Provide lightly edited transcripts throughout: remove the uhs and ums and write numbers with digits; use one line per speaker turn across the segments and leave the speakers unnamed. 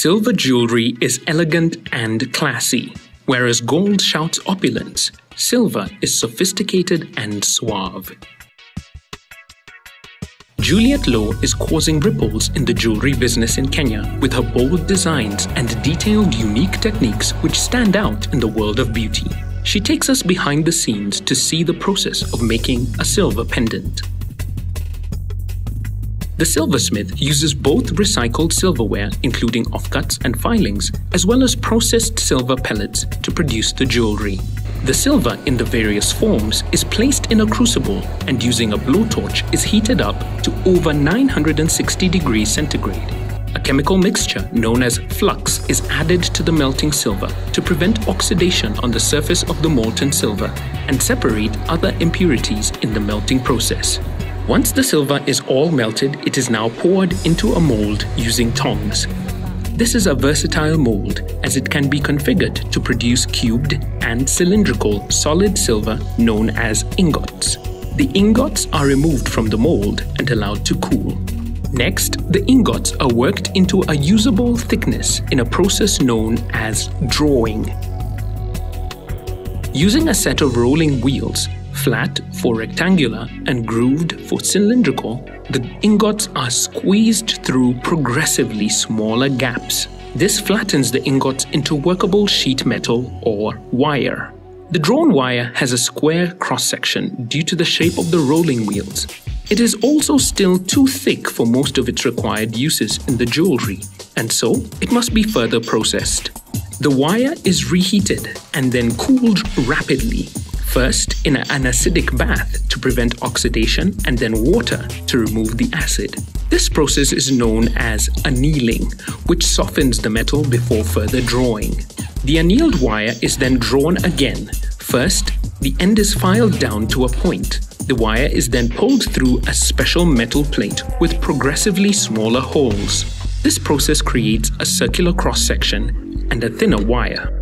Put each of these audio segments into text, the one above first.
Silver jewelry is elegant and classy, whereas gold shouts opulence. Silver is sophisticated and suave. Juliet Low is causing ripples in the jewelry business in Kenya with her bold designs and detailed, unique techniques which stand out in the world of beauty. She takes us behind the scenes to see the process of making a silver pendant. The silversmith uses both recycled silverware, including offcuts and filings, as well as processed silver pellets to produce the jewelry. The silver in the various forms is placed in a crucible and using a blowtorch is heated up to over 960 degrees centigrade. A chemical mixture known as flux is added to the melting silver to prevent oxidation on the surface of the molten silver and separate other impurities in the melting process. Once the silver is all melted, it is now poured into a mold using tongs. This is a versatile mold as it can be configured to produce cubed and cylindrical solid silver known as ingots. The ingots are removed from the mold and allowed to cool. Next, the ingots are worked into a usable thickness in a process known as drawing. Using a set of rolling wheels, flat for rectangular and grooved for cylindrical, the ingots are squeezed through progressively smaller gaps. This flattens the ingots into workable sheet metal or wire. The drawn wire has a square cross-section due to the shape of the rolling wheels. It is also still too thick for most of its required uses in the jewelry, and so it must be further processed. The wire is reheated and then cooled rapidly. First in an acidic bath to prevent oxidation and then water to remove the acid. This process is known as annealing, which softens the metal before further drawing. The annealed wire is then drawn again. First, the end is filed down to a point. The wire is then pulled through a special metal plate with progressively smaller holes. This process creates a circular cross-section and a thinner wire.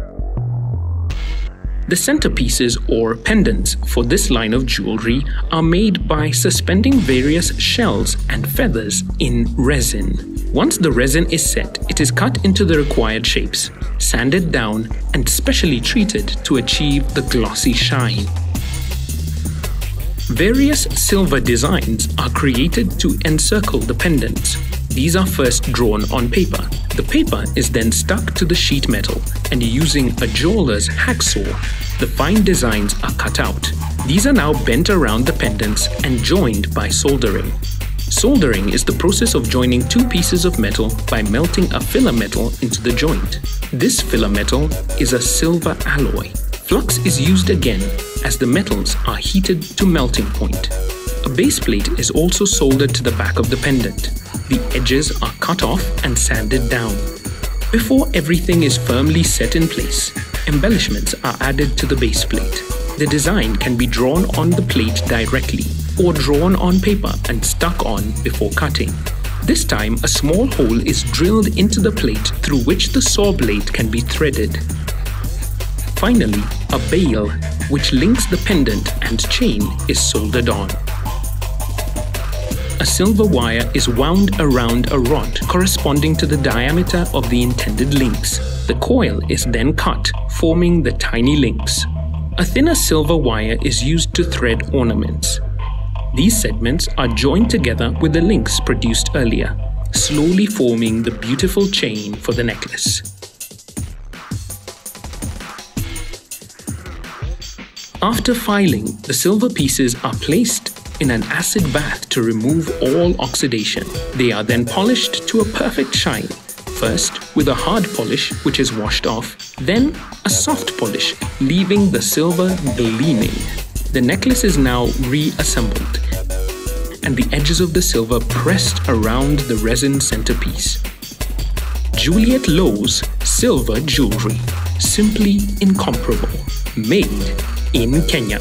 The centerpieces or pendants for this line of jewelry are made by suspending various shells and feathers in resin. Once the resin is set, it is cut into the required shapes, sanded down, and specially treated to achieve the glossy shine. Various silver designs are created to encircle the pendants. These are first drawn on paper. The paper is then stuck to the sheet metal, and using a jeweler's hacksaw, the fine designs are cut out. These are now bent around the pendants and joined by soldering. Soldering is the process of joining two pieces of metal by melting a filler metal into the joint. This filler metal is a silver alloy. Flux is used again as the metals are heated to melting point. A base plate is also soldered to the back of the pendant. The edges are cut off and sanded down. Before everything is firmly set in place, embellishments are added to the base plate. The design can be drawn on the plate directly or drawn on paper and stuck on before cutting. This time, a small hole is drilled into the plate through which the saw blade can be threaded. Finally, a bail, which links the pendant and chain, is soldered on. A silver wire is wound around a rod corresponding to the diameter of the intended links. The coil is then cut, forming the tiny links. A thinner silver wire is used to thread ornaments. These segments are joined together with the links produced earlier, slowly forming the beautiful chain for the necklace. After filing, the silver pieces are placed in an acid bath to remove all oxidation. They are then polished to a perfect shine. First with a hard polish which is washed off, then a soft polish, leaving the silver gleaming. The necklace is now reassembled and the edges of the silver pressed around the resin centerpiece. Juliet Low's silver jewelry, simply incomparable, made in Kenya.